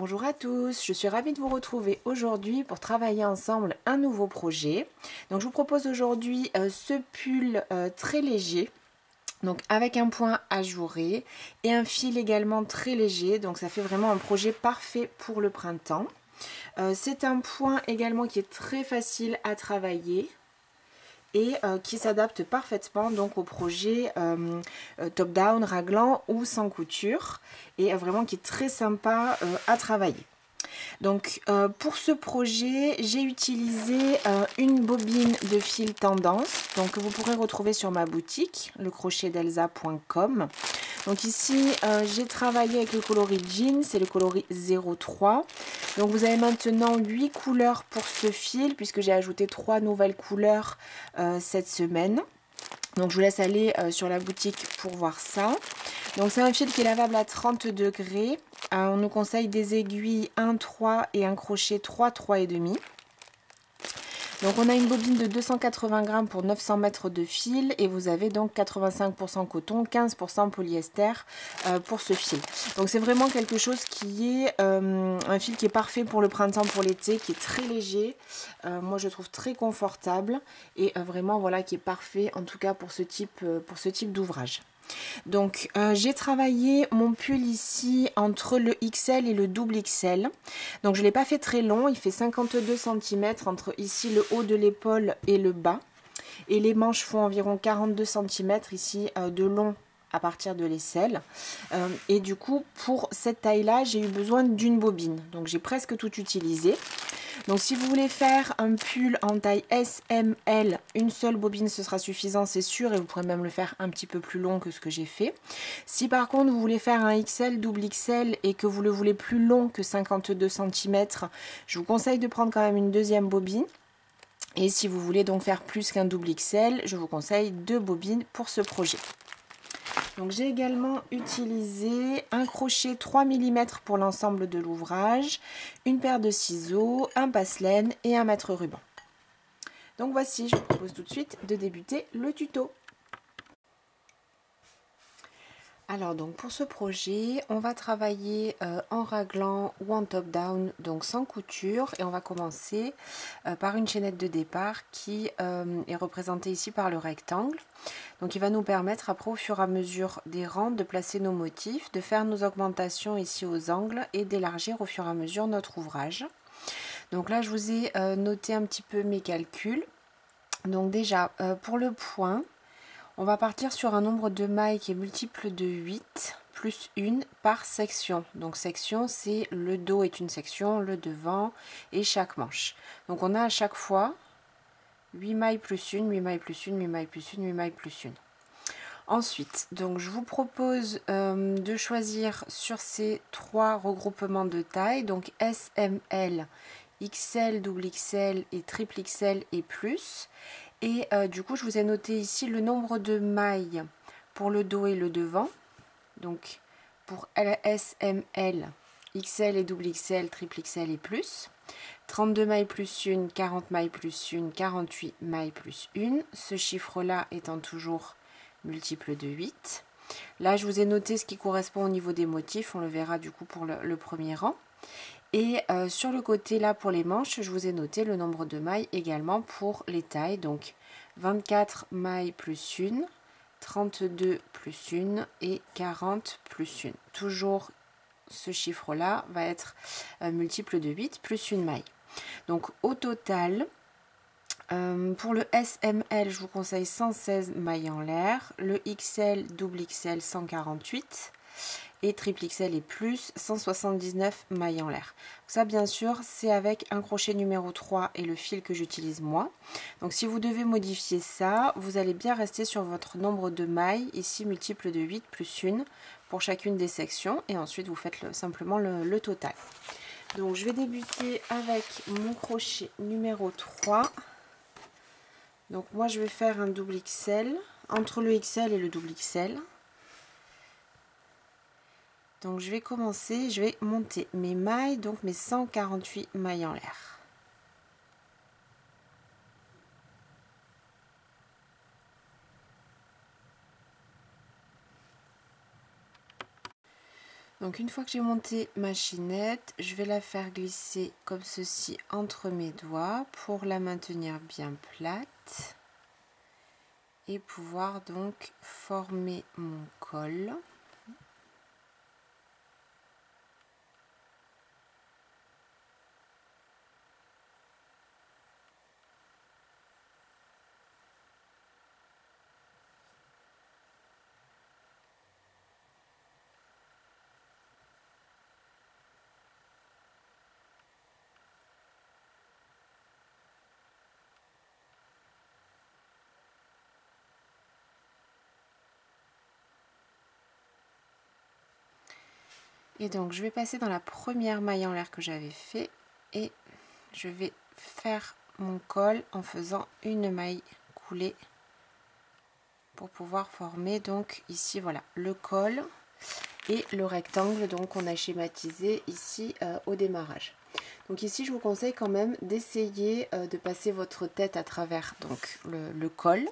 Bonjour à tous, je suis ravie de vous retrouver aujourd'hui pour travailler ensemble un nouveau projet. Donc je vous propose aujourd'hui ce pull très léger, donc avec un point ajouré et un fil également très léger, donc ça fait vraiment un projet parfait pour le printemps. C'est un point également qui est très facile à travailler et qui s'adapte parfaitement donc au projet top-down, raglan ou sans couture, et vraiment qui est très sympa à travailler. Donc pour ce projet, j'ai utilisé une bobine de fil tendance, donc que vous pourrez retrouver sur ma boutique, lecrochetdelsa.com. Donc ici, j'ai travaillé avec le coloris jean, c'est le coloris 03. Donc vous avez maintenant 8 couleurs pour ce fil, puisque j'ai ajouté 3 nouvelles couleurs cette semaine. Donc je vous laisse aller sur la boutique pour voir ça. Donc c'est un fil qui est lavable à 30 degrés. On nous conseille des aiguilles 1,3 et un crochet 3,3,5. Donc on a une bobine de 280 grammes pour 900 mètres de fil et vous avez donc 85% coton, 15% polyester pour ce fil. Donc c'est vraiment quelque chose qui est un fil qui est parfait pour le printemps, pour l'été, qui est très léger. Moi je trouve très confortable et vraiment voilà qui est parfait en tout cas pour ce type d'ouvrage. Donc j'ai travaillé mon pull ici entre le XL et le double XL. Donc je ne l'ai pas fait très long, il fait 52 cm entre ici le haut de l'épaule et le bas. Et les manches font environ 42 cm ici de long à partir de l'aisselle. Et du coup pour cette taille là j'ai eu besoin d'une bobine. Donc j'ai presque tout utilisé. Donc si vous voulez faire un pull en taille S, M, L, une seule bobine ce sera suffisant, c'est sûr, et vous pourrez même le faire un petit peu plus long que ce que j'ai fait. Si par contre vous voulez faire un XL, double XL et que vous le voulez plus long que 52 cm, je vous conseille de prendre quand même une deuxième bobine. Et si vous voulez donc faire plus qu'un double XL, je vous conseille 2 bobines pour ce projet. Donc j'ai également utilisé un crochet 3 mm pour l'ensemble de l'ouvrage, une paire de ciseaux, un passe-laine et un mètre ruban. Donc voici, je vous propose tout de suite de débuter le tuto. Alors donc pour ce projet, on va travailler en raglan ou en top-down, donc sans couture, et on va commencer par une chaînette de départ qui est représentée ici par le rectangle. Donc il va nous permettre après au fur et à mesure des rangs de placer nos motifs, de faire nos augmentations ici aux angles et d'élargir au fur et à mesure notre ouvrage. Donc là je vous ai noté un petit peu mes calculs. Donc déjà pour le point, on va partir sur un nombre de mailles qui est multiple de 8 plus 1 par section. Donc section, c'est le dos est une section, le devant et chaque manche. Donc on a à chaque fois 8 mailles plus 1, 8 mailles plus 1, 8 mailles plus 1, 8 mailles plus 1. Ensuite, donc je vous propose de choisir sur ces 3 regroupements de taille, donc S, M, L, XL, double XL et triple XL et plus. Et du coup, je vous ai noté ici le nombre de mailles pour le dos et le devant. Donc, pour S, M, L, XL et double XL, triple XL et plus. 32 mailles plus 1, 40 mailles plus 1, 48 mailles plus 1. Ce chiffre-là étant toujours multiple de 8. Là, je vous ai noté ce qui correspond au niveau des motifs. On le verra du coup pour le premier rang. Et sur le côté là pour les manches, je vous ai noté le nombre de mailles également pour les tailles. Donc 24 mailles plus 1, 32 plus 1 et 40 plus 1. Toujours ce chiffre là va être multiple de 8 plus 1 maille. Donc au total, pour le SML, je vous conseille 116 mailles en l'air. Le XL, double XL 148. Et triple XL et plus 179 mailles en l'air. Ça bien sûr c'est avec un crochet numéro 3 et le fil que j'utilise moi. Donc si vous devez modifier ça, vous allez bien rester sur votre nombre de mailles, ici multiple de 8 plus 1 pour chacune des sections, et ensuite vous faites simplement le total. Donc je vais débuter avec mon crochet numéro 3. Donc moi je vais faire un double XL, entre le XL et le double XL. Donc je vais commencer, je vais monter mes mailles, donc mes 148 mailles en l'air. Donc une fois que j'ai monté ma chaînette, je vais la faire glisser comme ceci entre mes doigts pour la maintenir bien plate et pouvoir donc former mon col. Et donc je vais passer dans la première maille en l'air que j'avais fait et je vais faire mon col en faisant une maille coulée pour pouvoir former donc ici voilà le col et le rectangle donc qu'on a schématisé ici au démarrage. Donc ici je vous conseille quand même d'essayer de passer votre tête à travers donc le col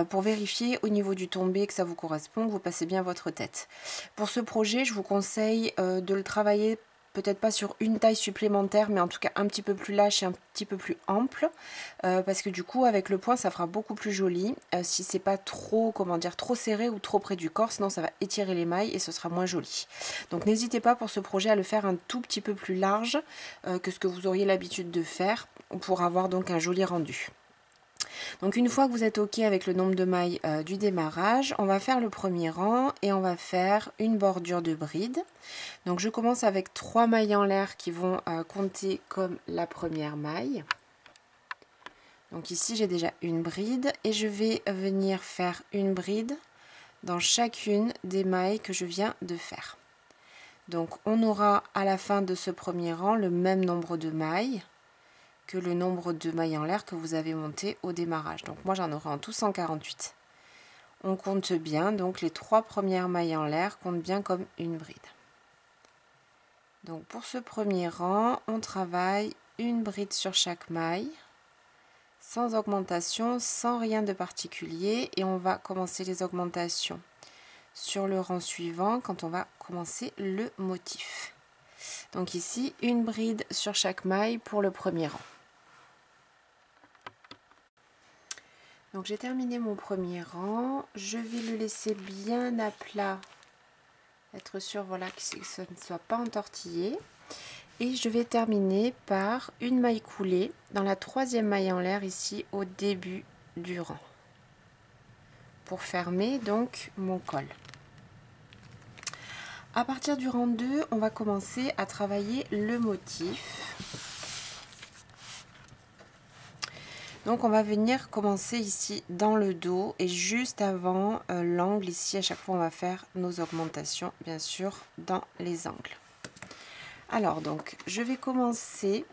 pour vérifier au niveau du tombé que ça vous correspond, que vous passez bien votre tête. Pour ce projet je vous conseille de le travailler peut-être pas sur une taille supplémentaire, mais en tout cas un petit peu plus lâche et un petit peu plus ample, parce que du coup avec le point ça fera beaucoup plus joli. Si c'est pas trop, comment dire, trop serré ou trop près du corps, sinon ça va étirer les mailles et ce sera moins joli. Donc n'hésitez pas pour ce projet à le faire un tout petit peu plus large que ce que vous auriez l'habitude de faire pour avoir donc un joli rendu. Donc une fois que vous êtes ok avec le nombre de mailles du démarrage, on va faire le premier rang et on va faire une bordure de bride. Donc je commence avec 3 mailles en l'air qui vont compter comme la première maille. Donc ici j'ai déjà une bride et je vais venir faire une bride dans chacune des mailles que je viens de faire. Donc on aura à la fin de ce premier rang le même nombre de mailles que le nombre de mailles en l'air que vous avez monté au démarrage. Donc moi j'en aurai en tout 148. On compte bien, donc les 3 premières mailles en l'air comptent bien comme une bride. Donc pour ce premier rang, on travaille une bride sur chaque maille, sans augmentation, sans rien de particulier, et on va commencer les augmentations sur le rang suivant quand on va commencer le motif. Donc ici, une bride sur chaque maille pour le premier rang. Donc j'ai terminé mon premier rang, je vais le laisser bien à plat, être sûr voilà, que ça ne soit pas entortillé. Et je vais terminer par une maille coulée dans la 3e maille en l'air ici au début du rang, pour fermer donc mon col. À partir du rang 2, on va commencer à travailler le motif. Donc on va venir commencer ici dans le dos et juste avant l'angle ici, à chaque fois on va faire nos augmentations bien sûr dans les angles. Alors donc je vais commencer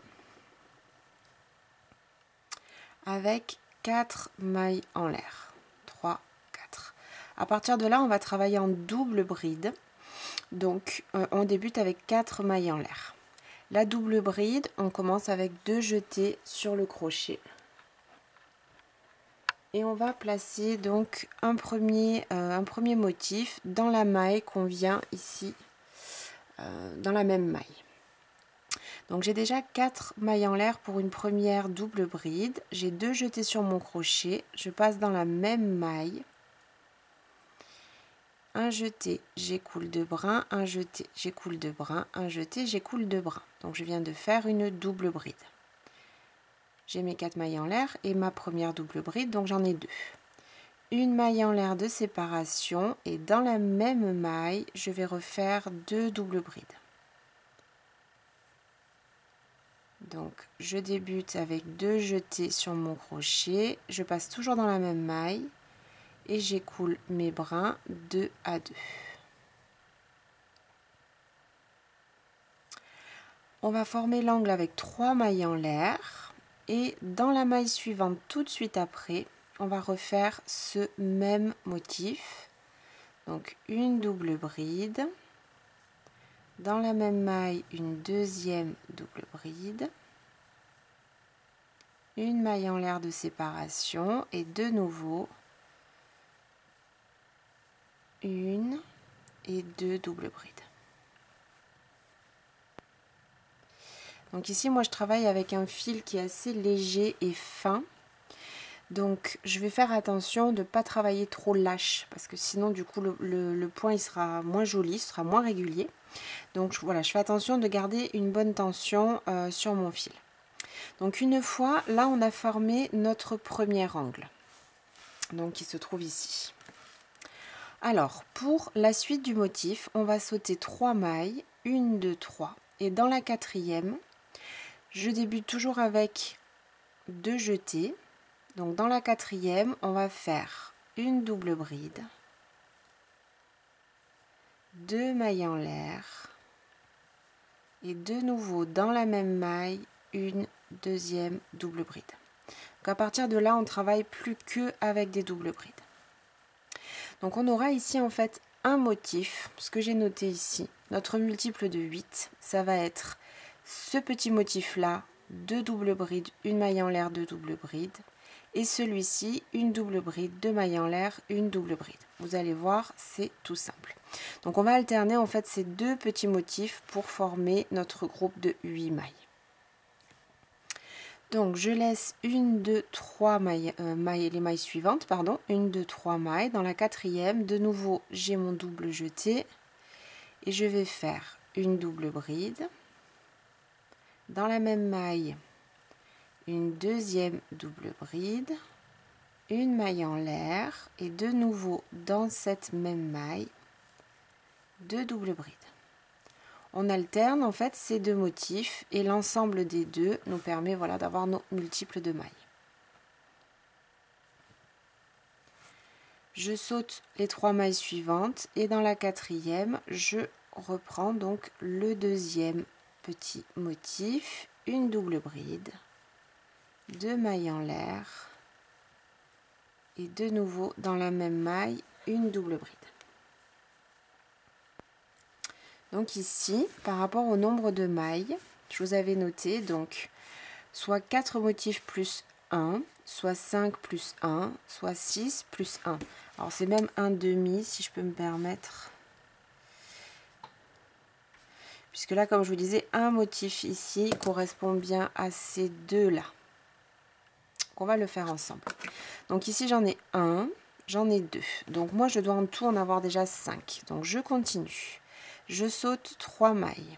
avec 4 mailles en l'air. 3, 4. À partir de là on va travailler en double bride. Donc on débute avec 4 mailles en l'air. La double bride, on commence avec 2 jetés sur le crochet. Et on va placer donc un premier motif dans la maille qu'on vient ici, dans la même maille. Donc j'ai déjà 4 mailles en l'air pour une première double bride. J'ai 2 jetés sur mon crochet. Je passe dans la même maille. Un jeté, j'écoule 2 brins. Un jeté, j'écoule 2 brins. Un jeté, j'écoule 2 brins. Donc je viens de faire une double bride. J'ai mes 4 mailles en l'air et ma première double bride, donc j'en ai 2. Une maille en l'air de séparation et dans la même maille, je vais refaire 2 doubles brides. Donc je débute avec 2 jetés sur mon crochet, je passe toujours dans la même maille et j'écoule mes brins 2 à 2. On va former l'angle avec 3 mailles en l'air. Et dans la maille suivante, tout de suite après, on va refaire ce même motif. Donc une double bride. Dans la même maille, une deuxième double bride. Une maille en l'air de séparation. Et de nouveau, une et 2 doubles brides. Donc ici, moi, je travaille avec un fil qui est assez léger et fin. Donc, je vais faire attention de ne pas travailler trop lâche, parce que sinon, du coup, le point, il sera moins joli, il sera moins régulier. Donc, voilà, je fais attention de garder une bonne tension sur mon fil. Donc, une fois, là, on a formé notre premier angle. Donc, qui se trouve ici. Alors, pour la suite du motif, on va sauter 3 mailles, 1, 2, 3. Et dans la quatrième, je débute toujours avec 2 jetés. Donc dans la quatrième, on va faire une double bride, 2 mailles en l'air et de nouveau dans la même maille, une deuxième double bride. Donc à partir de là, on travaille plus que avec des doubles brides. Donc on aura ici en fait un motif, ce que j'ai noté ici, notre multiple de 8, ça va être ce petit motif là, 2 doubles brides, une maille en l'air, 2 doubles brides. Et celui-ci, une double bride, 2 mailles en l'air, une double bride. Vous allez voir, c'est tout simple. Donc on va alterner en fait ces 2 petits motifs pour former notre groupe de 8 mailles. Donc je laisse 1, 2, 3 mailles, les mailles suivantes, pardon, 1, 2, 3 mailles. Dans la quatrième, de nouveau, j'ai mon double jeté et je vais faire une double bride. Dans la même maille, une deuxième double bride, une maille en l'air et de nouveau dans cette même maille, 2 doubles brides. On alterne en fait ces 2 motifs et l'ensemble des deux nous permet voilà, d'avoir nos multiples de mailles. Je saute les 3 mailles suivantes et dans la quatrième, je reprends donc le deuxième petit motif, une double bride, 2 mailles en l'air et de nouveau dans la même maille, une double bride. Donc ici, par rapport au nombre de mailles, je vous avais noté donc soit 4 motifs plus 1, soit 5 plus 1, soit 6 plus 1. Alors c'est même un demi si je peux me permettre. Puisque là, comme je vous disais, un motif ici correspond bien à ces deux-là. On va le faire ensemble. Donc ici, j'en ai 1, j'en ai 2. Donc moi, je dois en tout en avoir déjà 5. Donc je continue. Je saute 3 mailles.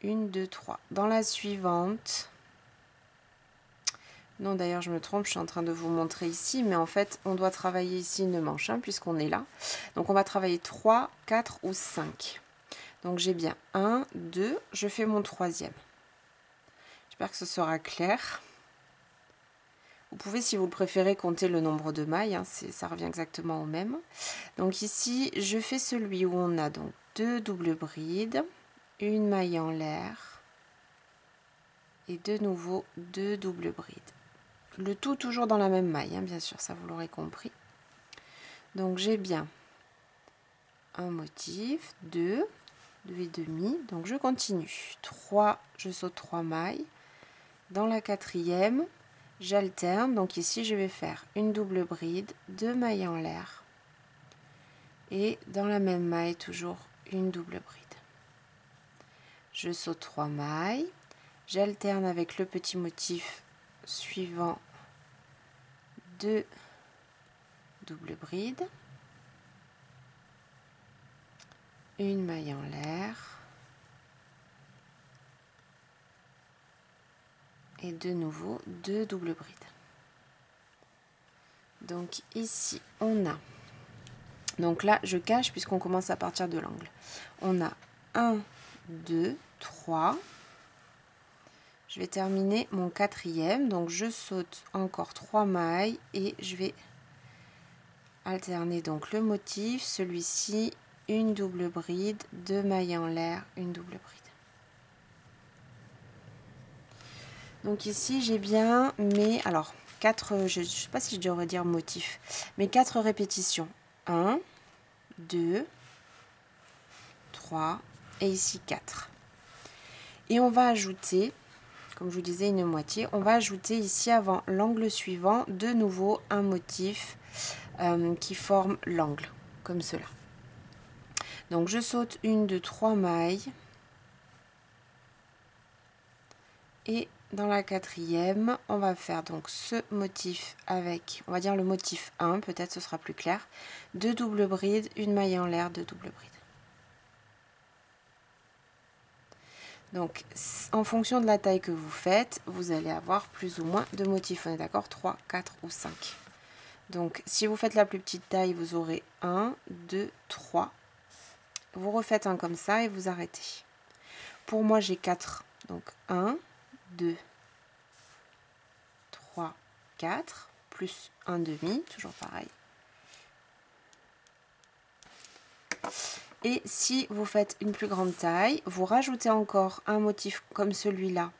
1, 2, 3. Dans la suivante... Non, d'ailleurs, je me trompe, je suis en train de vous montrer ici. Mais en fait, on doit travailler ici une manche, hein, puisqu'on est là. Donc on va travailler 3, 4 ou 5. Donc j'ai bien 1, 2, je fais mon troisième. J'espère que ce sera clair. Vous pouvez, si vous le préférez, compter le nombre de mailles, hein, ça revient exactement au même. Donc ici, je fais celui où on a donc 2 doubles brides, une maille en l'air et de nouveau 2 doubles brides. Le tout toujours dans la même maille, hein, bien sûr, ça vous l'aurez compris. Donc j'ai bien un motif, 2 et demi, donc je continue. 3, je saute 3 mailles. Dans la quatrième, j'alterne, donc ici je vais faire une double bride, 2 mailles en l'air et dans la même maille toujours une double bride. Je saute 3 mailles, j'alterne avec le petit motif suivant, 2 doubles brides, une maille en l'air et de nouveau 2 doubles brides. Donc ici on a, donc là je cache puisqu'on commence à partir de l'angle, on a 1, 2, 3, je vais terminer mon quatrième, donc je saute encore 3 mailles et je vais alterner donc le motif, celui-ci, une double bride, 2 mailles en l'air, une double bride. Donc ici j'ai bien mes, alors 4, je ne sais pas si je devrais dire motif, mais 4 répétitions. 1, 2, 3 et ici 4. Et on va ajouter, comme je vous disais, une moitié. On va ajouter ici avant l'angle suivant de nouveau un motif qui forme l'angle, comme cela. Donc je saute une de 3 mailles. Et dans la quatrième, on va faire donc ce motif avec, on va dire le motif 1, peut-être ce sera plus clair. 2 doubles brides, une maille en l'air, 2 doubles brides. Donc en fonction de la taille que vous faites, vous allez avoir plus ou moins de motifs. On est d'accord, 3, 4 ou 5. Donc si vous faites la plus petite taille, vous aurez 1, 2, 3. Vous refaites un comme ça et vous arrêtez. Pour moi, j'ai 4. Donc 1, 2, 3, 4, plus un demi, toujours pareil. Et si vous faites une plus grande taille, vous rajoutez encore un motif comme celui-là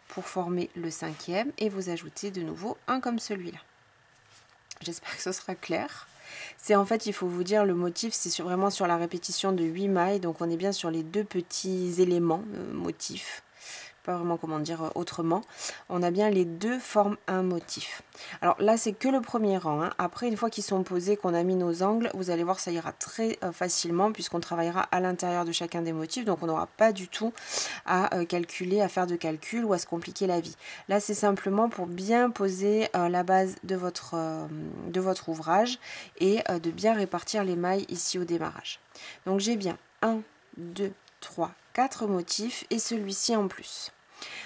pour former le cinquième et vous ajoutez de nouveau un comme celui-là. J'espère que ce sera clair. C'est en fait, il faut vous dire, le motif, c'est vraiment sur la répétition de 8 mailles. Donc on est bien sur les deux petits éléments motifs. Pas vraiment comment dire autrement. On a bien les deux forment un motif. Alors là, c'est que le premier rang. Hein. Après, une fois qu'ils sont posés, qu'on a mis nos angles, vous allez voir, ça ira très facilement puisqu'on travaillera à l'intérieur de chacun des motifs. Donc on n'aura pas du tout à calculer, à faire de calcul ou à se compliquer la vie. Là, c'est simplement pour bien poser la base de votre ouvrage et de bien répartir les mailles ici au démarrage. Donc j'ai bien 1, 2, 3, 4 motifs et celui-ci en plus.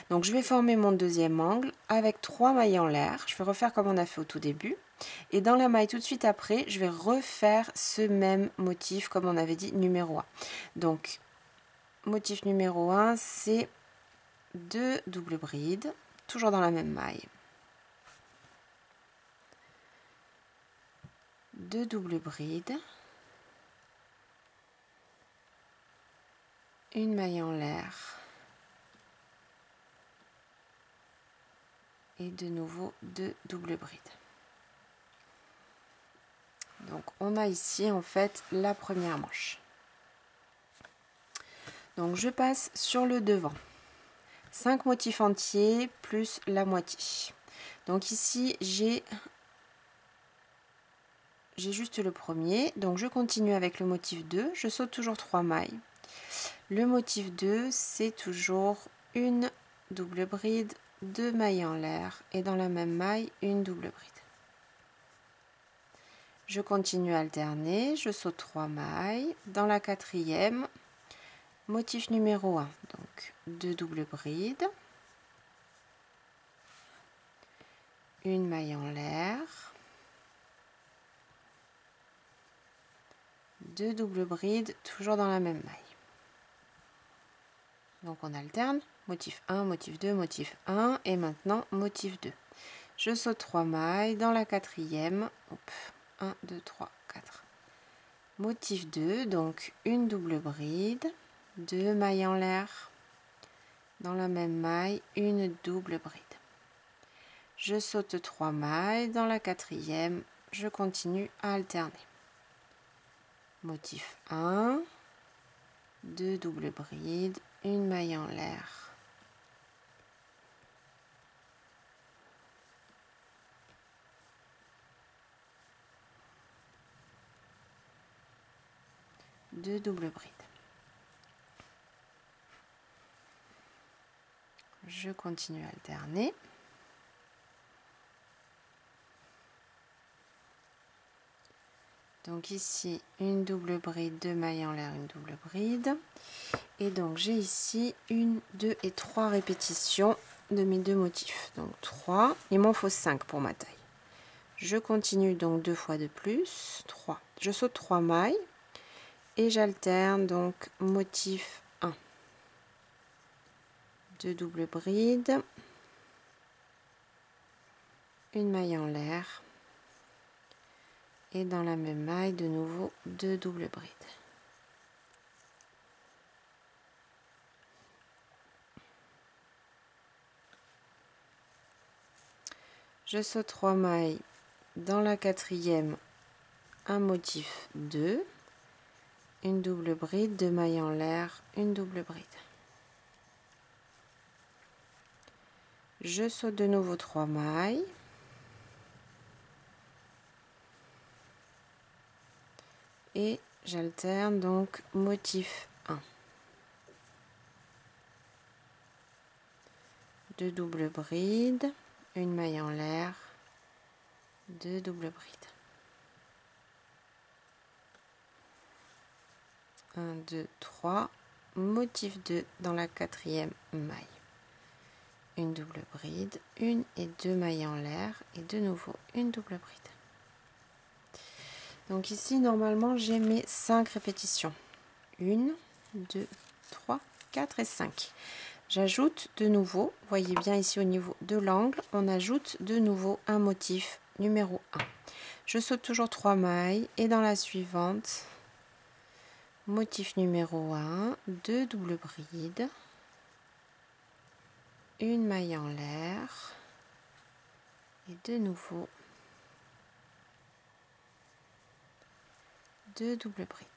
Donc je vais former mon deuxième angle avec 3 mailles en l'air. Je vais refaire comme on a fait au tout début. Et dans la maille tout de suite après, je vais refaire ce même motif comme on avait dit numéro 1. Donc motif numéro 1, c'est 2 doubles brides, toujours dans la même maille. 2 doubles brides. Une maille en l'air. Et de nouveau 2 doubles brides. Donc on a ici en fait la première manche. Donc je passe sur le devant. 5 motifs entiers plus la moitié. Donc ici j'ai juste le premier. Donc je continue avec le motif 2. Je saute toujours 3 mailles. Le motif 2, c'est toujours une double bride, 2 mailles en l'air et dans la même maille, une double bride. Je continue à alterner, je saute 3 mailles. Dans la quatrième, motif numéro 1, donc 2 doubles brides, une maille en l'air, 2 doubles brides, toujours dans la même maille. Donc on alterne, motif 1, motif 2, motif 1 et maintenant motif 2. Je saute 3 mailles, dans la quatrième, hop, 1, 2, 3, 4. Motif 2, donc une double bride, 2 mailles en l'air, dans la même maille, une double bride. Je saute 3 mailles, dans la quatrième, je continue à alterner. Motif 1, 2 doubles brides, une maille en l'air. Deux doubles brides. Je continue à alterner. Donc ici, une double bride, 2 mailles en l'air, une double bride. Et donc j'ai ici 1, 2 et 3 répétitions de mes deux motifs. Donc 3, il m'en faut 5 pour ma taille. Je continue donc 2 fois de plus, 3. Je saute 3 mailles et j'alterne donc motif 1. 2 doubles brides, une maille en l'air et dans la même maille de nouveau 2 doubles brides. Je saute 3 mailles, dans la quatrième un motif 2, une double bride, 2 mailles en l'air, une double bride. Je saute de nouveau 3 mailles. Et j'alterne donc motif 1. 2 doubles brides, une maille en l'air, 2 doubles brides, 1 2 3, motif 2 dans la 4e maille, une double bride, une et 2 mailles en l'air et de nouveau une double bride. Donc ici normalement j'ai mes 5 répétitions, 1 2 3 4 et 5. J'ajoute de nouveau, voyez bien ici au niveau de l'angle, on ajoute de nouveau un motif numéro 1. Je saute toujours 3 mailles et dans la suivante, motif numéro 1, 2 doubles brides, une maille en l'air et de nouveau 2 doubles brides.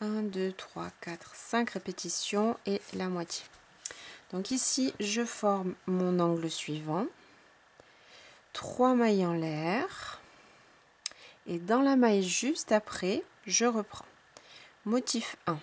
1, 2, 3, 4, 5 répétitions et la moitié. Donc ici, je forme mon angle suivant. 3 mailles en l'air. Et dans la maille juste après, je reprends. Motif 1.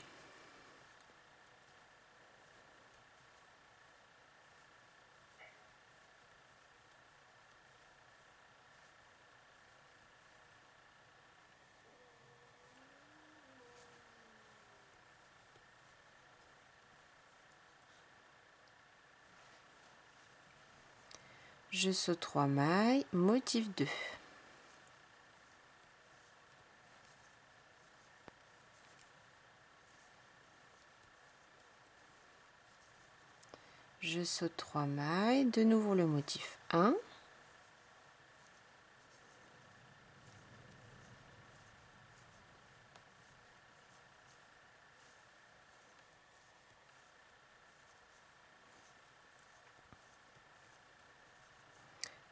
Je saute 3 mailles, motif 2. Je saute 3 mailles, de nouveau le motif 1.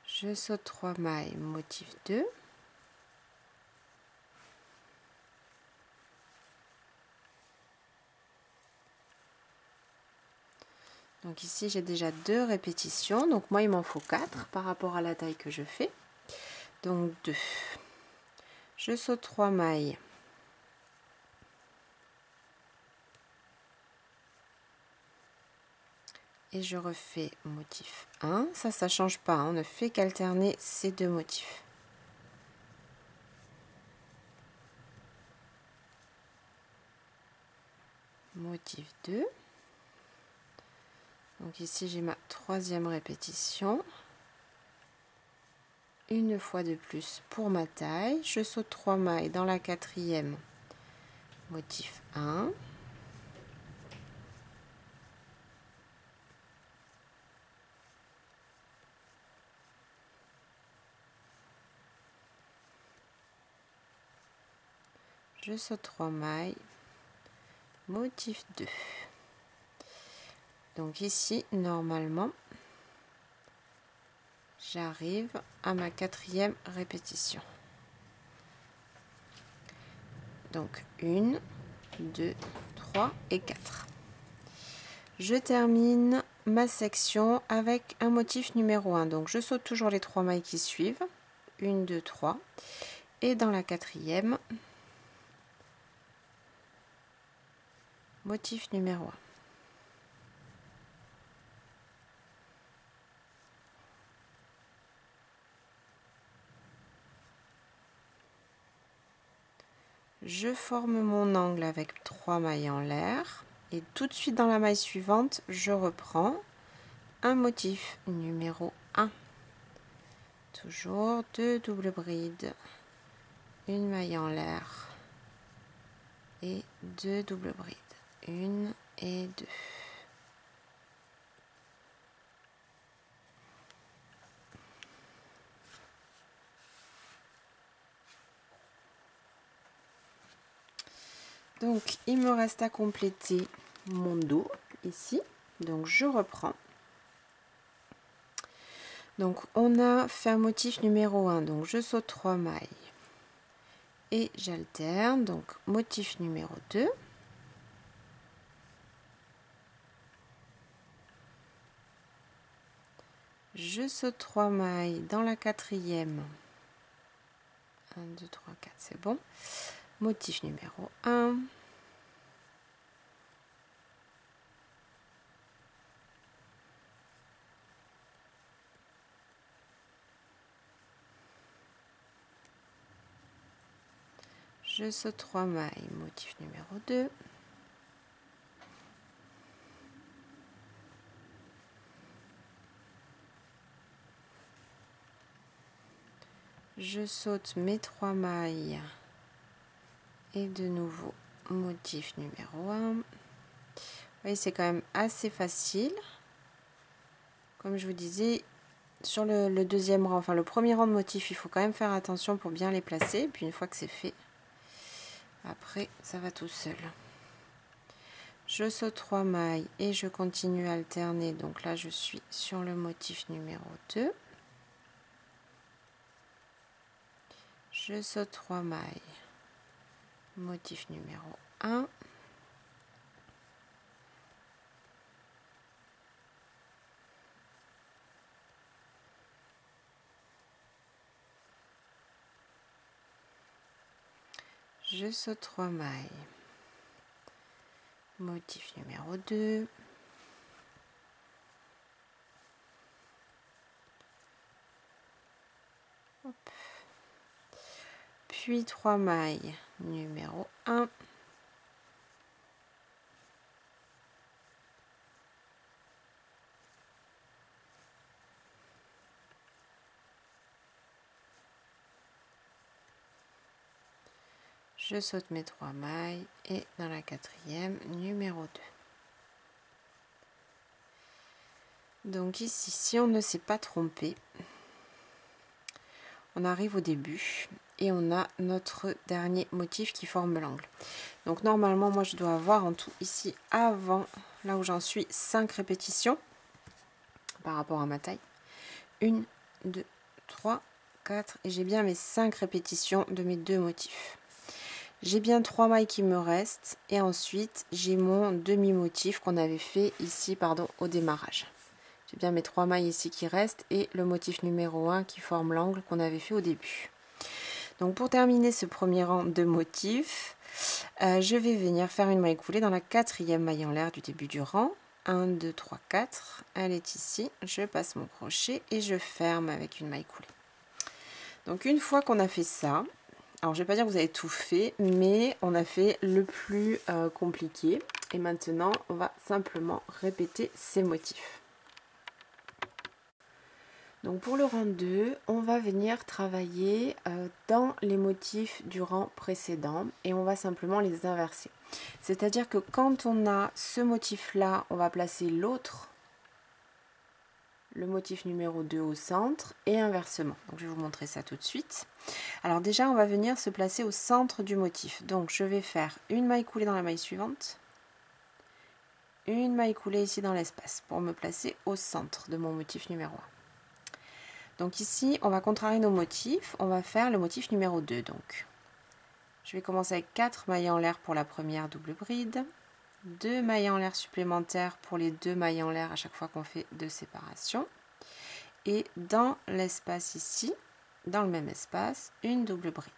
Je saute 3 mailles, motif 2. Donc ici j'ai déjà 2 répétitions, donc moi il m'en faut 4 par rapport à la taille que je fais. Donc 2. Je saute 3 mailles. Et je refais motif 1. Ça change pas, on ne fait qu'alterner ces 2 motifs. Motif 2. Donc ici j'ai ma 3e répétition. Une fois de plus pour ma taille. Je saute 3 mailles dans la 4e. Motif 1. Je saute 3 mailles, motif 2. Donc ici, normalement, j'arrive à ma 4e répétition. Donc 1, 2, 3 et 4. Je termine ma section avec un motif numéro 1. Donc je saute toujours les 3 mailles qui suivent. 1, 2, 3. Et dans la 4e, motif numéro 1. Je forme mon angle avec 3 mailles en l'air et tout de suite dans la maille suivante, je reprends un motif numéro 1. Toujours 2 doubles brides, une maille en l'air et 2 doubles brides, 1 et 2. Donc il me reste à compléter mon dos ici, donc je reprends. Donc on a fait un motif numéro 1, donc je saute 3 mailles et j'alterne, donc motif numéro 2. Je saute 3 mailles dans la 4e. 1, 2, 3, 4, c'est bon. Motif numéro 1. je saute 3 mailles, motif numéro 2, je saute mes 3 mailles et de nouveau motif numéro 1. Vous voyez, c'est quand même assez facile. Comme je vous disais, sur le deuxième rang, enfin le premier rang de motifs, il faut quand même faire attention pour bien les placer. Puis une fois que c'est fait, après ça va tout seul. Je saute 3 mailles et je continue à alterner. Donc là je suis sur le motif numéro 2. Je saute 3 mailles, motif numéro 1. Je saute 3 mailles, motif numéro 2. Hop. Puis 3 mailles, numéro 1. Je saute mes 3 mailles et dans la quatrième, numéro 2. Donc ici, si on ne s'est pas trompé, on arrive au début et on a notre dernier motif qui forme l'angle. Donc normalement, moi je dois avoir en tout ici, avant, là où j'en suis, 5 répétitions par rapport à ma taille. 1, 2, 3, 4 et j'ai bien mes 5 répétitions de mes 2 motifs. J'ai bien 3 mailles qui me restent et ensuite j'ai mon demi-motif qu'on avait fait ici, pardon, au démarrage. J'ai bien mes 3 mailles ici qui restent et le motif numéro 1 qui forme l'angle qu'on avait fait au début. Donc pour terminer ce premier rang de motifs, je vais venir faire une maille coulée dans la quatrième maille en l'air du début du rang. 1, 2, 3, 4. Elle est ici. Je passe mon crochet et je ferme avec une maille coulée. Donc une fois qu'on a fait ça, alors je ne vais pas dire que vous avez tout fait, mais on a fait le plus compliqué. Et maintenant, on va simplement répéter ces motifs. Donc pour le rang 2, on va venir travailler dans les motifs du rang précédent et on va simplement les inverser. C'est-à-dire que quand on a ce motif-là, on va placer l'autre, le motif numéro 2 au centre et inversement. Donc je vais vous montrer ça tout de suite. Alors déjà, on va venir se placer au centre du motif. Donc je vais faire une maille coulée dans la maille suivante, une maille coulée ici dans l'espace pour me placer au centre de mon motif numéro 1. Donc ici, on va contrarier nos motifs. On va faire le motif numéro 2. Donc, je vais commencer avec 4 mailles en l'air pour la première double bride. 2 mailles en l'air supplémentaires pour les 2 mailles en l'air à chaque fois qu'on fait 2 séparations. Et dans l'espace ici, dans le même espace, une double bride.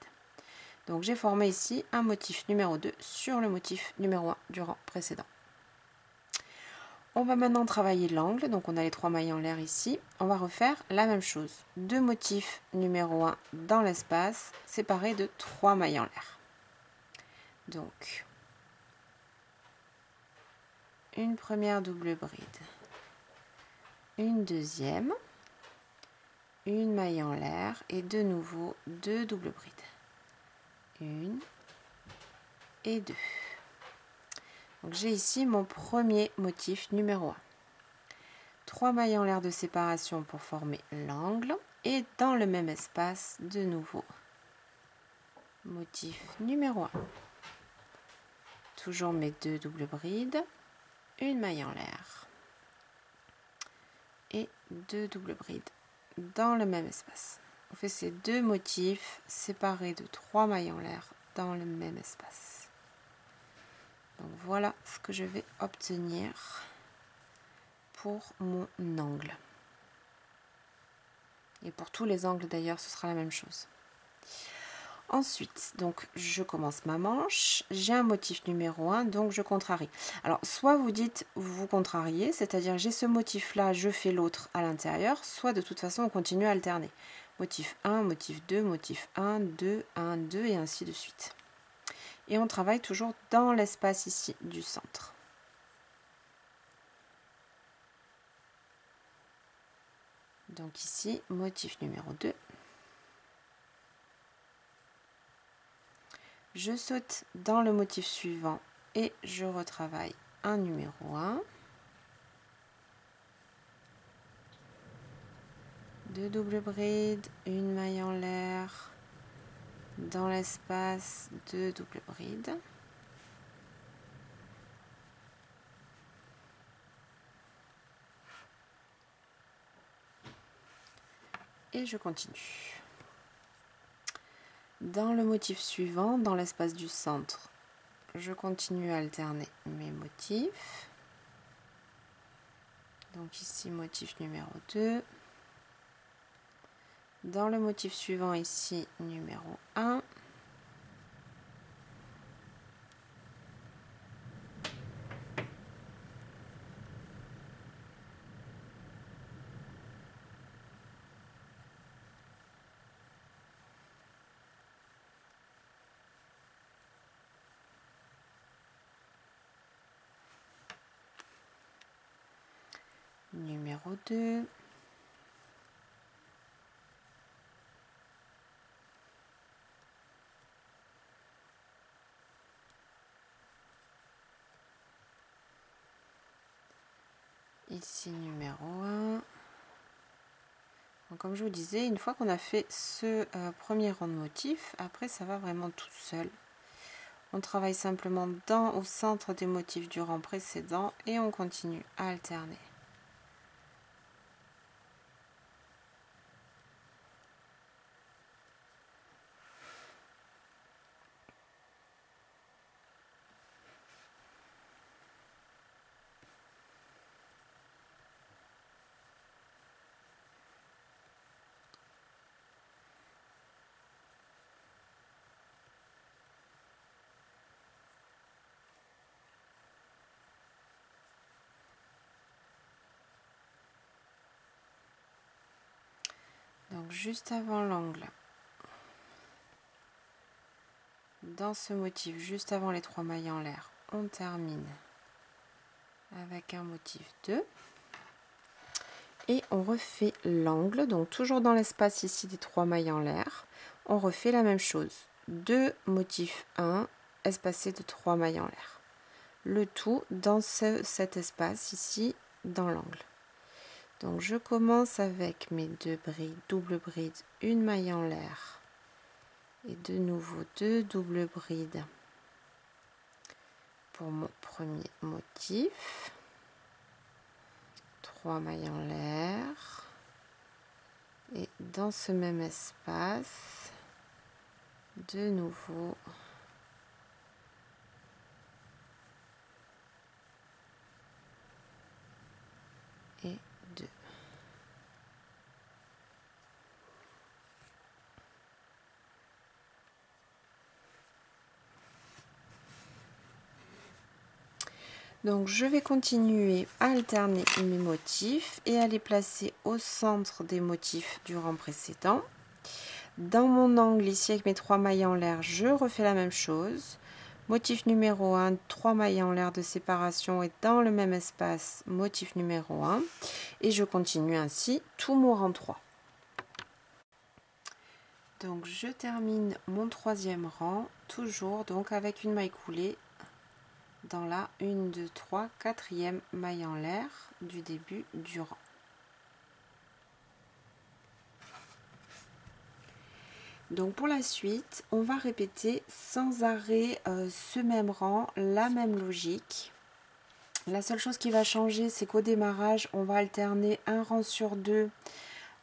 Donc j'ai formé ici un motif numéro 2 sur le motif numéro 1 du rang précédent. On va maintenant travailler l'angle, donc on a les 3 mailles en l'air ici. On va refaire la même chose. 2 motifs numéro 1 dans l'espace, séparés de 3 mailles en l'air. Donc, une première double bride, une deuxième, une maille en l'air et de nouveau 2 doubles brides. 1 et 2. Donc j'ai ici mon premier motif numéro 1. 3 mailles en l'air de séparation pour former l'angle et dans le même espace de nouveau motif numéro 1. Toujours mes 2 doubles brides, une maille en l'air et 2 doubles brides dans le même espace. On fait ces 2 motifs séparés de 3 mailles en l'air dans le même espace. Donc voilà ce que je vais obtenir pour mon angle. Et pour tous les angles d'ailleurs, ce sera la même chose. Ensuite, donc je commence ma manche. J'ai un motif numéro 1, donc je contrarie. Alors, soit vous dites, vous contrariez, c'est-à-dire j'ai ce motif-là, je fais l'autre à l'intérieur, soit de toute façon, on continue à alterner. Motif 1, motif 2, motif 1, 2, 1, 2 et ainsi de suite. Et on travaille toujours dans l'espace ici du centre. Donc ici, motif numéro 2. Je saute dans le motif suivant et je retravaille un numéro 1. 2 doubles brides, une maille en l'air, dans l'espace, 2 doubles brides. Et je continue. Dans le motif suivant, dans l'espace du centre, je continue à alterner mes motifs. Donc ici, motif numéro 2. Dans le motif suivant ici, numéro 1. Numéro 2. Ici, numéro 1. Donc, comme je vous disais, une fois qu'on a fait ce premier rang de motifs, après ça va vraiment tout seul. On travaille simplement au centre des motifs du rang précédent et on continue à alterner. Donc juste avant l'angle, dans ce motif, juste avant les 3 mailles en l'air, on termine avec un motif 2. Et on refait l'angle, donc toujours dans l'espace ici des 3 mailles en l'air, on refait la même chose. 2 motifs 1, espacés de 3 mailles en l'air. Le tout dans cet espace ici, dans l'angle. Donc je commence avec mes 2 brides, double bride, une maille en l'air et de nouveau 2 doubles brides pour mon premier motif. 3 mailles en l'air et dans ce même espace, de nouveau et 2. Donc je vais continuer à alterner mes motifs et à les placer au centre des motifs du rang précédent. Dans mon angle ici avec mes 3 mailles en l'air, je refais la même chose. Motif numéro 1, 3 mailles en l'air de séparation et dans le même espace, motif numéro 1. Et je continue ainsi tout mon rang 3. Donc je termine mon 3e rang, toujours donc avec une maille coulée dans la 1, 2, 3, 4e maille en l'air du début du rang. Donc pour la suite, on va répéter sans arrêt ce même rang, la même logique. La seule chose qui va changer, c'est qu'au démarrage, on va alterner un rang sur 2.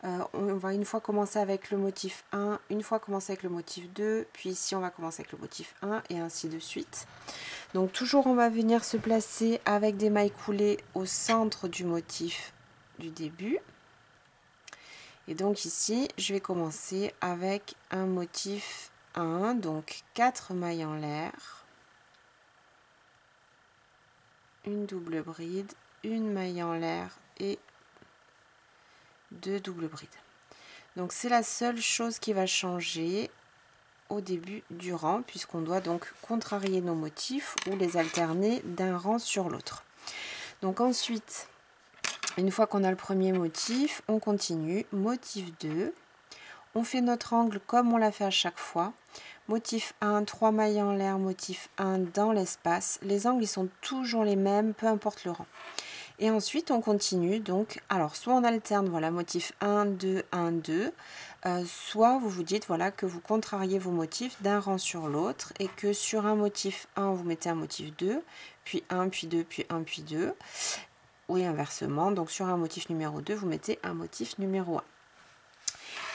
On va une fois commencer avec le motif 1, une fois commencer avec le motif 2, puis ici on va commencer avec le motif 1 et ainsi de suite. Donc toujours on va venir se placer avec des mailles coulées au centre du motif du début. Et donc ici, je vais commencer avec un motif 1, donc 4 mailles en l'air, une double bride, une maille en l'air et 2 doubles brides. Donc c'est la seule chose qui va changer. au début du rang, puisqu'on doit donc contrarier nos motifs ou les alterner d'un rang sur l'autre. Donc ensuite, une fois qu'on a le premier motif, on continue, motif 2, on fait notre angle comme on l'a fait à chaque fois, motif 1, 3 mailles en l'air, motif 1 dans l'espace, les angles ils sont toujours les mêmes, peu importe le rang. Et ensuite on continue, donc, alors soit on alterne, voilà, motif 1, 2, 1, 2, soit vous vous dites, voilà, que vous contrariez vos motifs d'un rang sur l'autre, et que sur un motif 1, vous mettez un motif 2, puis 1, puis 2, puis 1, puis 2, ou inversement, donc sur un motif numéro 2, vous mettez un motif numéro 1.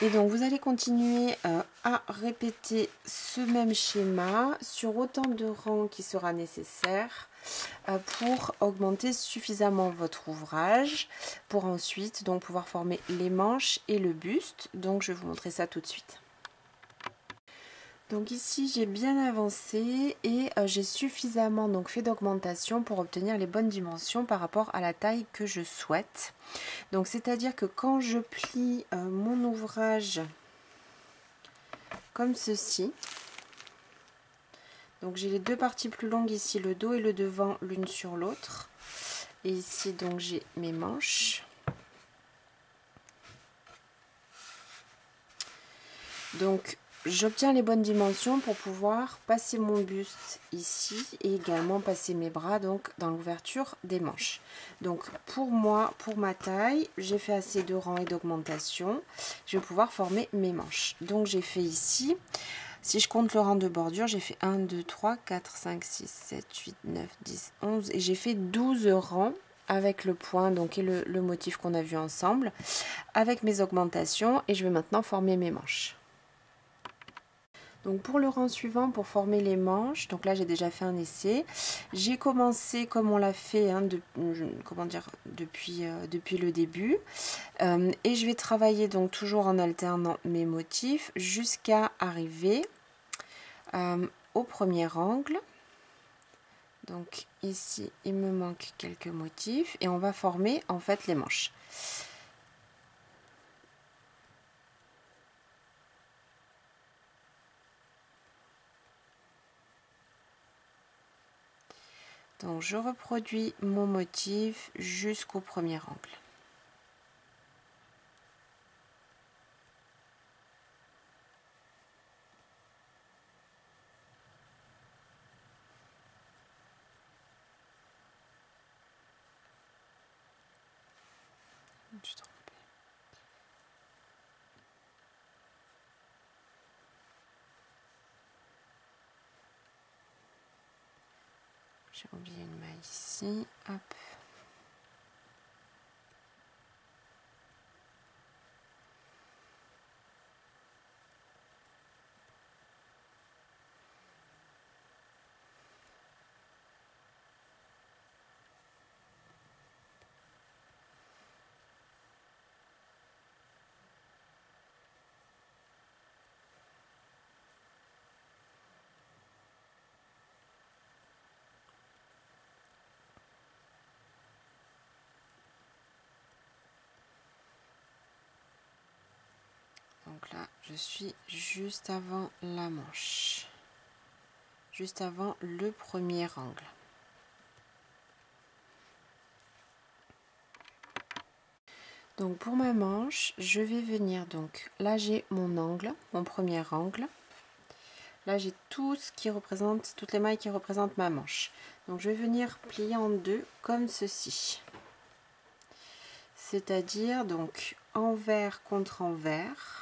Et donc vous allez continuer à répéter ce même schéma sur autant de rangs qui sera nécessaire pour augmenter suffisamment votre ouvrage, pour ensuite donc pouvoir former les manches et le buste. Donc je vais vous montrer ça tout de suite. Donc ici j'ai bien avancé et j'ai suffisamment donc fait d'augmentation pour obtenir les bonnes dimensions par rapport à la taille que je souhaite. Donc c'est à dire que quand je plie mon ouvrage comme ceci, donc j'ai les deux parties plus longues ici, le dos et le devant l'une sur l'autre, et ici donc j'ai mes manches. Donc j'obtiens les bonnes dimensions pour pouvoir passer mon buste ici et également passer mes bras donc dans l'ouverture des manches. Donc pour moi, pour ma taille, j'ai fait assez de rangs et d'augmentation. Je vais pouvoir former mes manches. Donc j'ai fait ici, si je compte le rang de bordure, j'ai fait 1, 2, 3, 4, 5, 6, 7, 8, 9, 10, 11 et j'ai fait 12 rangs avec le point donc et le motif qu'on a vu ensemble, avec mes augmentations, et je vais maintenant former mes manches. Donc pour le rang suivant, pour former les manches, donc là j'ai déjà fait un essai. J'ai commencé comme on l'a fait depuis le début. Et je vais travailler donc toujours en alternant mes motifs jusqu'à arriver au premier angle. Donc ici il me manque quelques motifs et on va former en fait les manches. Donc je reproduis mon motif jusqu'au premier angle. J'ai oublié une maille ici, hop. Donc là, je suis juste avant la manche, juste avant le premier angle. Donc pour ma manche, je vais venir, donc là j'ai mon angle, mon premier angle. Là j'ai tout ce qui représente, toutes les mailles qui représentent ma manche. Donc je vais venir plier en deux comme ceci. C'est-à-dire donc envers contre envers.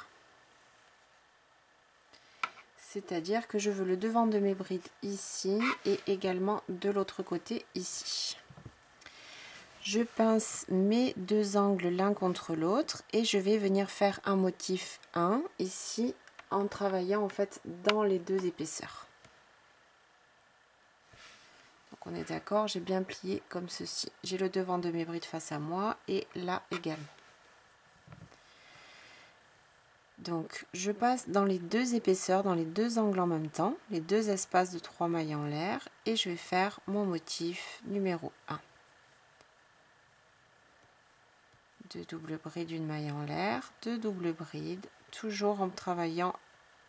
C'est-à-dire que je veux le devant de mes brides ici et également de l'autre côté ici. Je pince mes deux angles l'un contre l'autre et je vais venir faire un motif 1 ici en travaillant en fait dans les deux épaisseurs. Donc on est d'accord, j'ai bien plié comme ceci. J'ai le devant de mes brides face à moi et là également. Donc je passe dans les deux épaisseurs, dans les deux angles en même temps, les deux espaces de 3 mailles en l'air, et je vais faire mon motif numéro 1. Deux doubles brides, une maille en l'air, deux doubles brides, toujours en travaillant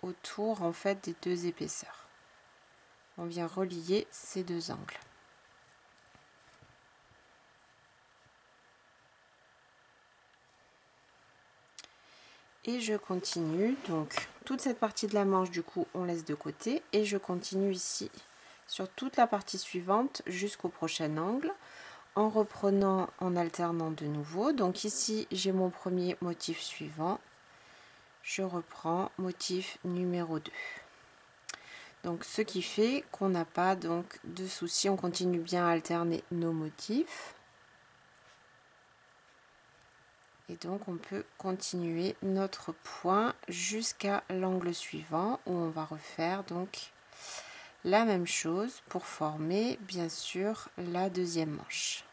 autour en fait des deux épaisseurs. On vient relier ces deux angles. Et je continue, donc toute cette partie de la manche du coup on laisse de côté et je continue ici sur toute la partie suivante jusqu'au prochain angle en reprenant, en alternant de nouveau. Donc ici j'ai mon premier motif suivant, je reprends motif numéro 2. Donc ce qui fait qu'on n'a pas donc de souci, on continue bien à alterner nos motifs. Et donc on peut continuer notre point jusqu'à l'angle suivant où on va refaire donc la même chose pour former bien sûr la deuxième manche.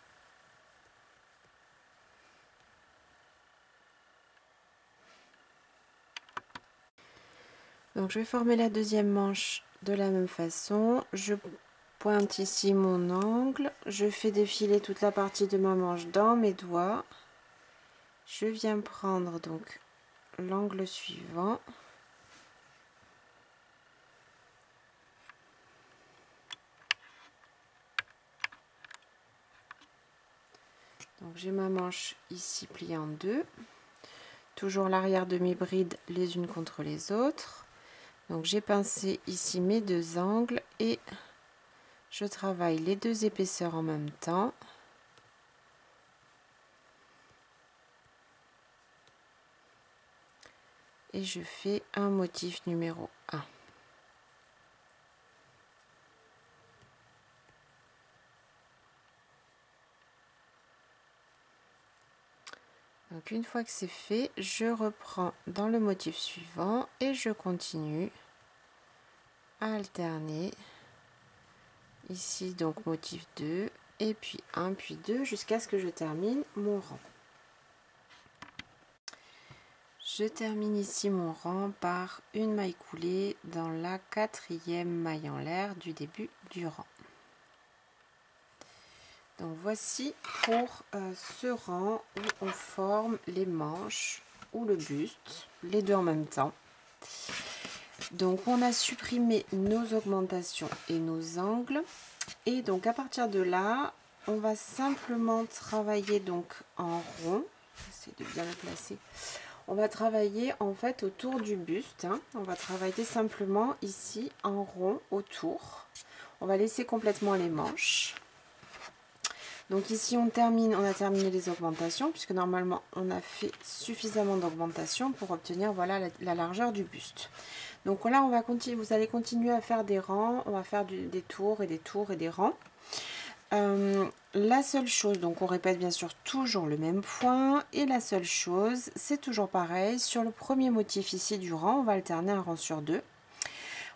Donc je vais former la deuxième manche de la même façon. Je pointe ici mon angle, je fais défiler toute la partie de ma manche dans mes doigts. Je viens prendre donc l'angle suivant. Donc j'ai ma manche ici pliée en deux. Toujours l'arrière de mes brides les unes contre les autres. Donc j'ai pincé ici mes deux angles et je travaille les deux épaisseurs en même temps. Et je fais un motif numéro 1. Donc une fois que c'est fait, je reprends dans le motif suivant et je continue à alterner. Ici donc motif 2 et puis 1 puis 2 jusqu'à ce que je termine mon rang. Je termine ici mon rang par une maille coulée dans la quatrième maille en l'air du début du rang. Donc voici pour ce rang où on forme les manches ou le buste, les deux en même temps. Donc on a supprimé nos augmentations et nos angles et donc à partir de là on va simplement travailler donc en rond. J'essaie de bien le placer. On va travailler en fait autour du buste, hein. On va travailler simplement ici en rond autour. On va laisser complètement les manches. Donc ici on a terminé les augmentations puisque normalement on a fait suffisamment d'augmentation pour obtenir voilà la largeur du buste. Donc là on va continuer, vous allez continuer à faire des rangs, on va faire des tours et des tours et des rangs. La seule chose, donc on répète bien sûr toujours le même point et la seule chose c'est toujours pareil, sur le premier motif ici du rang on va alterner un rang sur deux.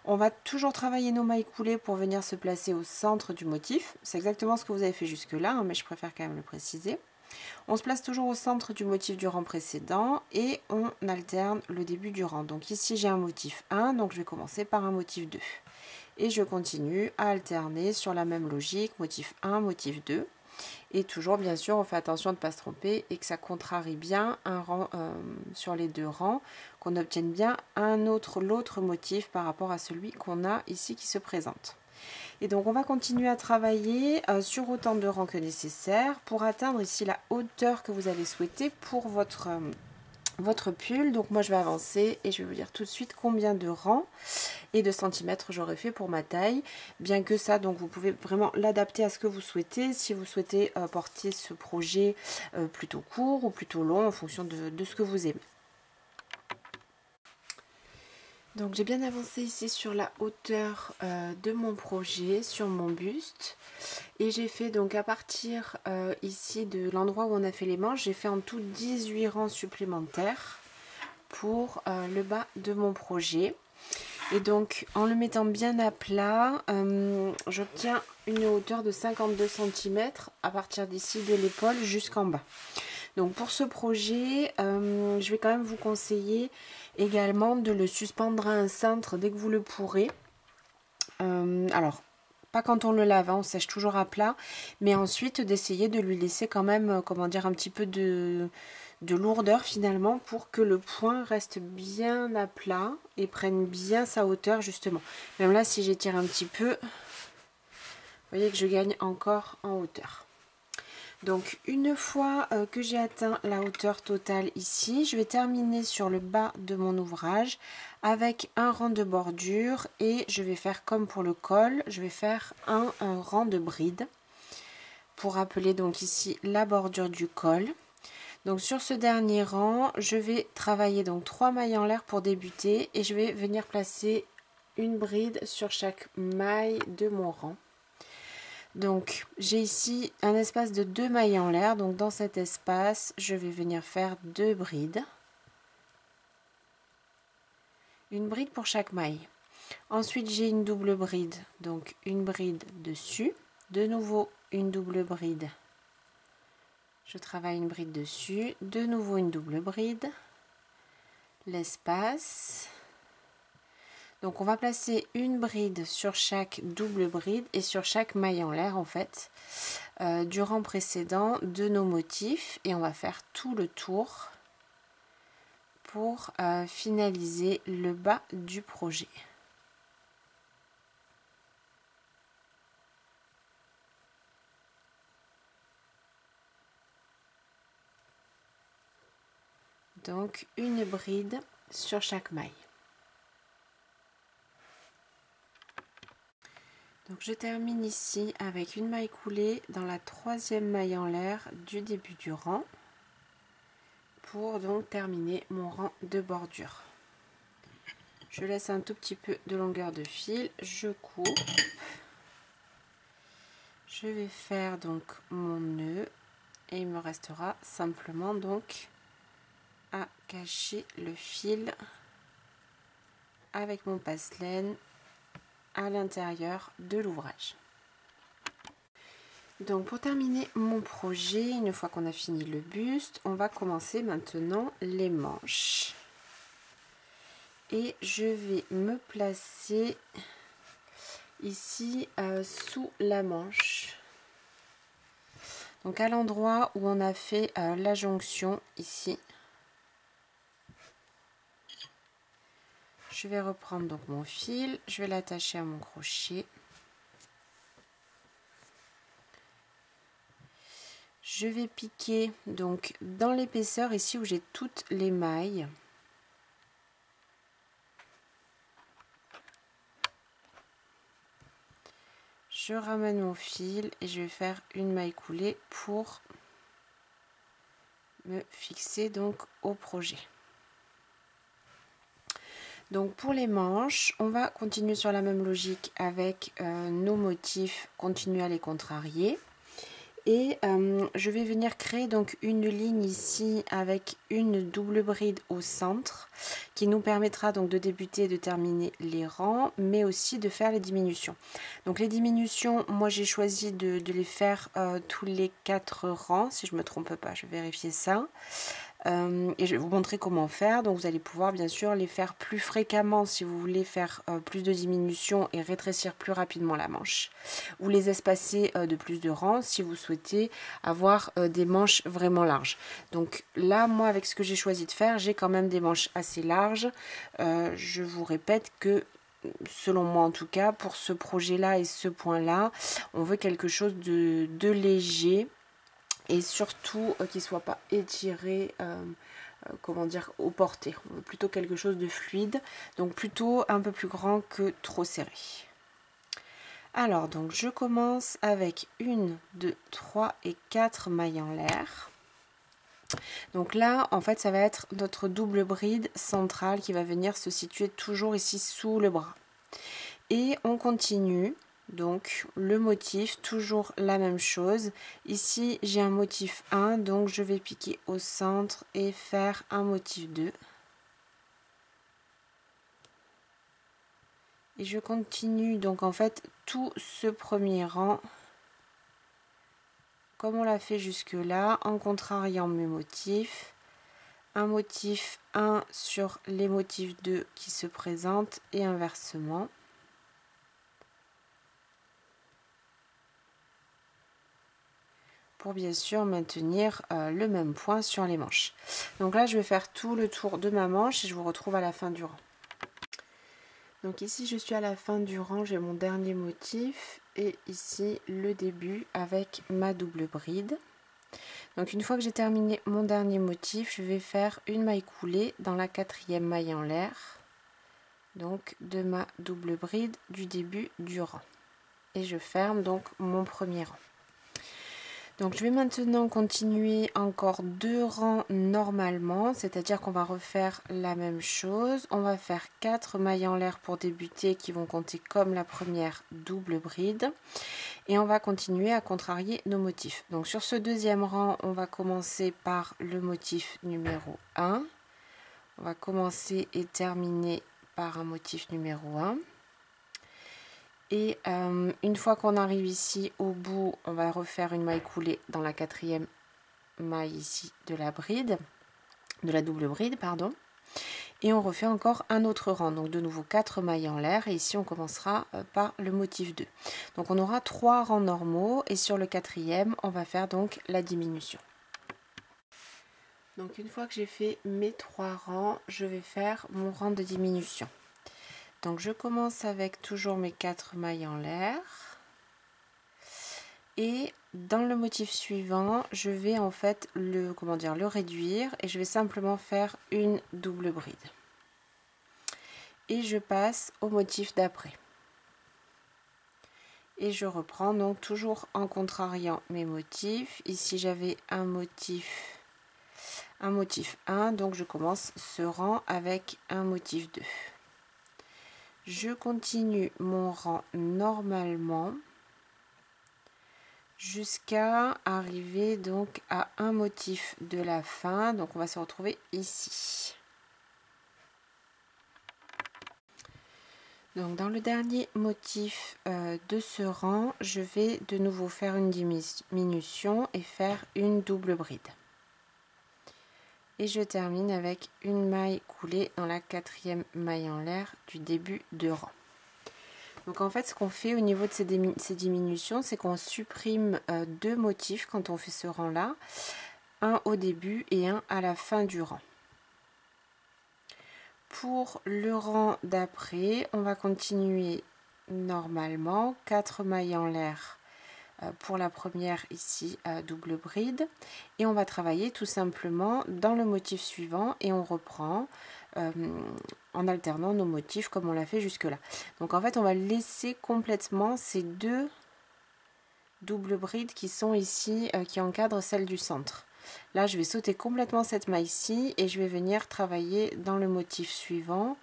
On va toujours travailler nos mailles coulées pour venir se placer au centre du motif. C'est exactement ce que vous avez fait jusque là, hein, mais je préfère quand même le préciser. On se place toujours au centre du motif du rang précédent et on alterne le début du rang. Donc ici j'ai un motif 1, donc je vais commencer par un motif 2. Et je continue à alterner sur la même logique, motif 1, motif 2. Et toujours bien sûr on fait attention de ne pas se tromper et que ça contrarie bien un rang sur les deux rangs, qu'on obtienne bien l'autre motif par rapport à celui qu'on a ici qui se présente. Et donc on va continuer à travailler sur autant de rangs que nécessaire pour atteindre ici la hauteur que vous allez souhaiter pour votre pull. Donc moi je vais avancer et je vais vous dire tout de suite combien de rangs et de centimètres j'aurais fait pour ma taille, bien que ça donc vous pouvez vraiment l'adapter à ce que vous souhaitez, si vous souhaitez porter ce projet plutôt court ou plutôt long en fonction de ce que vous aimez. Donc j'ai bien avancé ici sur la hauteur de mon projet, sur mon buste, et j'ai fait donc à partir ici de l'endroit où on a fait les manches, j'ai fait en tout 18 rangs supplémentaires pour le bas de mon projet. Et donc en le mettant bien à plat, j'obtiens une hauteur de 52 cm à partir d'ici de l'épaule jusqu'en bas. Donc pour ce projet, je vais quand même vous conseiller également de le suspendre à un cintre dès que vous le pourrez. Alors, pas quand on le lave, hein, on sèche toujours à plat, mais ensuite d'essayer de lui laisser quand même, comment dire, un petit peu de de lourdeur finalement pour que le point reste bien à plat et prenne bien sa hauteur justement. Même là, si j'étire un petit peu, vous voyez que je gagne encore en hauteur. Donc une fois que j'ai atteint la hauteur totale ici, je vais terminer sur le bas de mon ouvrage avec un rang de bordure et je vais faire comme pour le col, je vais faire un rang de bride pour rappeler donc ici la bordure du col. Donc sur ce dernier rang, je vais travailler donc 3 mailles en l'air pour débuter et je vais venir placer une bride sur chaque maille de mon rang. Donc j'ai ici un espace de 2 mailles en l'air, donc dans cet espace je vais venir faire 2 brides, une bride pour chaque maille. Ensuite j'ai une double bride, donc une bride dessus, de nouveau une double bride, je travaille une bride dessus, de nouveau une double bride, l'espace. Donc on va placer une bride sur chaque double bride et sur chaque maille en l'air en fait du rang précédent de nos motifs et on va faire tout le tour pour finaliser le bas du projet. Donc une bride sur chaque maille. Donc je termine ici avec une maille coulée dans la 3e maille en l'air du début du rang pour donc terminer mon rang de bordure. Je laisse un tout petit peu de longueur de fil, je coupe, je vais faire donc mon nœud et il me restera simplement donc à cacher le fil avec mon passe-laine à l'intérieur de l'ouvrage. Donc pour terminer mon projet, une fois qu'on a fini le buste, on va commencer maintenant les manches. Et je vais me placer ici sous la manche. Donc à l'endroit où on a fait la jonction ici. Je vais reprendre donc mon fil, je vais l'attacher à mon crochet. Je vais piquer donc dans l'épaisseur ici où j'ai toutes les mailles. Je ramène mon fil et je vais faire une maille coulée pour me fixer donc au projet. Donc pour les manches, on va continuer sur la même logique avec nos motifs, continuer à les contrarier. Et je vais venir créer donc une ligne ici avec une double bride au centre qui nous permettra donc de débuter et de terminer les rangs, mais aussi de faire les diminutions. Donc les diminutions, moi j'ai choisi de les faire tous les 4 rangs, si je ne me trompe pas, je vais vérifier ça. Et je vais vous montrer comment faire. Donc vous allez pouvoir bien sûr les faire plus fréquemment si vous voulez faire plus de diminutions et rétrécir plus rapidement la manche, ou les espacer de plus de rangs si vous souhaitez avoir des manches vraiment larges. Donc là, moi avec ce que j'ai choisi de faire, j'ai quand même des manches assez larges. Je vous répète que selon moi en tout cas, pour ce projet là et ce point là, on veut quelque chose de léger et surtout qu'il ne soit pas étiré, comment dire, au porté. On veut plutôt quelque chose de fluide, donc plutôt un peu plus grand que trop serré. Alors donc je commence avec 1, 2, 3 et 4 mailles en l'air. Donc là en fait ça va être notre double bride centrale qui va venir se situer toujours ici sous le bras. Et on continue. Donc le motif, toujours la même chose. Ici j'ai un motif 1, donc je vais piquer au centre et faire un motif 2. Et je continue donc en fait tout ce premier rang comme on l'a fait jusque là, en contrariant mes motifs. Un motif 1 sur les motifs 2 qui se présentent et inversement. pour bien sûr maintenir le même point sur les manches. Donc là je vais faire tout le tour de ma manche et je vous retrouve à la fin du rang. Donc ici je suis à la fin du rang, j'ai mon dernier motif et ici le début avec ma double bride. Donc une fois que j'ai terminé mon dernier motif, je vais faire une maille coulée dans la 4e maille en l'air, donc de ma double bride du début du rang. Et je ferme donc mon premier rang. Donc je vais maintenant continuer encore 2 rangs normalement, c'est-à-dire qu'on va refaire la même chose. On va faire 4 mailles en l'air pour débuter qui vont compter comme la première double bride. Et on va continuer à contrarier nos motifs. Donc sur ce deuxième rang, on va commencer par le motif numéro 1. On va commencer et terminer par un motif numéro 1. Et une fois qu'on arrive ici au bout, on va refaire une maille coulée dans la 4e maille ici de la bride, de la double bride, pardon. Et on refait encore un autre rang, donc de nouveau 4 mailles en l'air. Et ici on commencera par le motif 2. Donc on aura 3 rangs normaux et sur le 4e, on va faire donc la diminution. Donc une fois que j'ai fait mes 3 rangs, je vais faire mon rang de diminution. Donc je commence avec toujours mes 4 mailles en l'air et dans le motif suivant je vais en fait le réduire et je vais simplement faire une double bride et je passe au motif d'après et je reprends donc toujours en contrariant mes motifs. Ici j'avais un motif 1, donc je commence ce rang avec un motif 2. Je continue mon rang normalement jusqu'à arriver donc à un motif de la fin. Donc on va se retrouver ici. Donc dans le dernier motif de ce rang, je vais de nouveau faire une diminution et faire une double bride. Et je termine avec une maille coulée dans la 4e maille en l'air du début de rang. Donc en fait ce qu'on fait au niveau de ces diminutions, c'est qu'on supprime 2 motifs quand on fait ce rang là, un au début et un à la fin du rang. Pour le rang d'après, on va continuer normalement, 4 mailles en l'air pour la première ici double bride et on va travailler tout simplement dans le motif suivant et on reprend en alternant nos motifs comme on l'a fait jusque là. Donc en fait on va laisser complètement ces 2 doubles brides qui sont ici qui encadrent celle du centre. Là je vais sauter complètement cette maille-ci et je vais venir travailler dans le motif suivant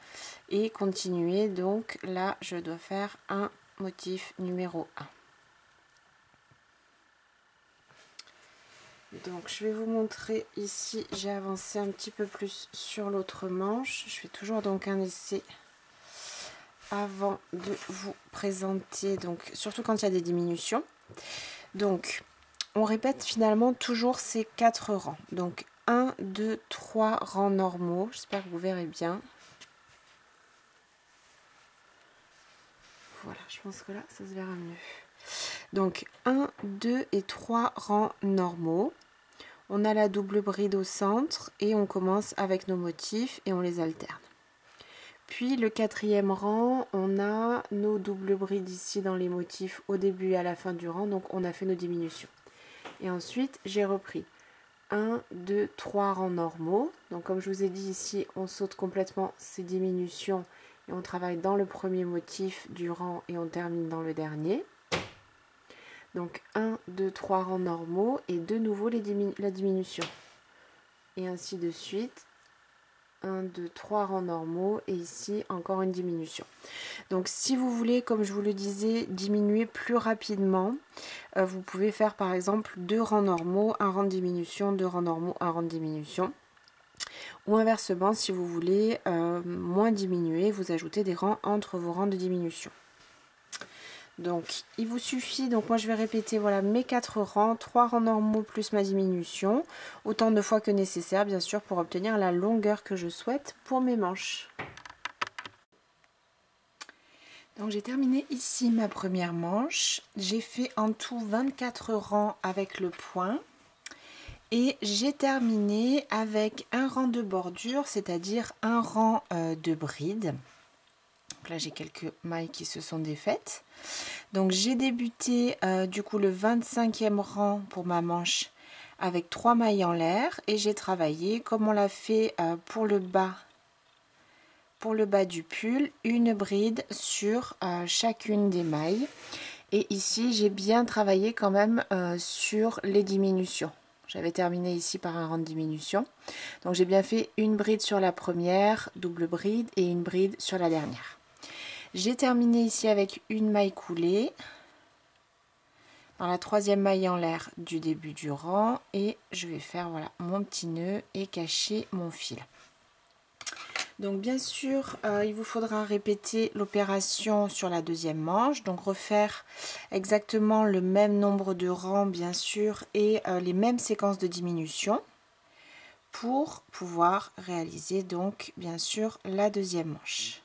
et continuer. Donc là je dois faire un motif numéro 1. Donc je vais vous montrer ici, j'ai avancé un petit peu plus sur l'autre manche. Je fais toujours donc un essai avant de vous présenter, donc surtout quand il y a des diminutions. Donc on répète finalement toujours ces 4 rangs. Donc 1, 2, 3 rangs normaux. J'espère que vous verrez bien. Voilà, je pense que là ça se verra mieux. Donc 1, 2 et 3 rangs normaux. On a la double bride au centre et on commence avec nos motifs et on les alterne. Puis le 4e rang, on a nos doubles brides ici dans les motifs au début et à la fin du rang, donc on a fait nos diminutions. Et ensuite j'ai repris 1, 2, 3 rangs normaux. Donc comme je vous ai dit ici, on saute complètement ces diminutions et on travaille dans le premier motif du rang et on termine dans le dernier. Donc 1, 2, 3 rangs normaux et de nouveau la diminution. Et ainsi de suite. 1, 2, 3 rangs normaux et ici encore une diminution. Donc si vous voulez, comme je vous le disais, diminuer plus rapidement, vous pouvez faire par exemple 2 rangs normaux, 1 rang de diminution, 2 rangs normaux, 1 rang de diminution. Ou inversement, si vous voulez moins diminuer, vous ajoutez des rangs entre vos rangs de diminution. Donc il vous suffit, donc moi je vais répéter voilà mes 4 rangs, 3 rangs normaux plus ma diminution, autant de fois que nécessaire bien sûr pour obtenir la longueur que je souhaite pour mes manches. Donc j'ai terminé ici ma première manche. J'ai fait en tout 24 rangs avec le point. Et j'ai terminé avec un rang de bordure, c'est-à-dire un rang de bride. Donc là j'ai quelques mailles qui se sont défaites. Donc j'ai débuté du coup le 25e rang pour ma manche avec 3 mailles en l'air. Et j'ai travaillé comme on l'a fait pour le bas du pull, une bride sur chacune des mailles. Et ici j'ai bien travaillé quand même sur les diminutions. J'avais terminé ici par un rang de diminution, donc j'ai bien fait une bride sur la première, double bride, et une bride sur la dernière. J'ai terminé ici avec une maille coulée dans la 3e maille en l'air du début du rang, et je vais faire voilà mon petit nœud et cacher mon fil. Donc bien sûr, il vous faudra répéter l'opération sur la 2e manche, donc refaire exactement le même nombre de rangs bien sûr et les mêmes séquences de diminution pour pouvoir réaliser donc bien sûr la 2e manche.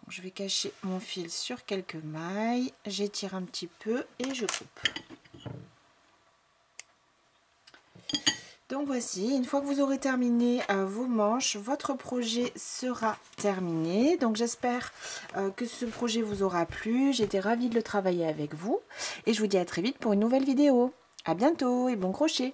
Donc, je vais cacher mon fil sur quelques mailles, j'étire un petit peu et je coupe. Donc voici, une fois que vous aurez terminé vos manches, votre projet sera terminé. Donc j'espère que ce projet vous aura plu. J'étais ravie de le travailler avec vous. Et je vous dis à très vite pour une nouvelle vidéo. À bientôt et bon crochet!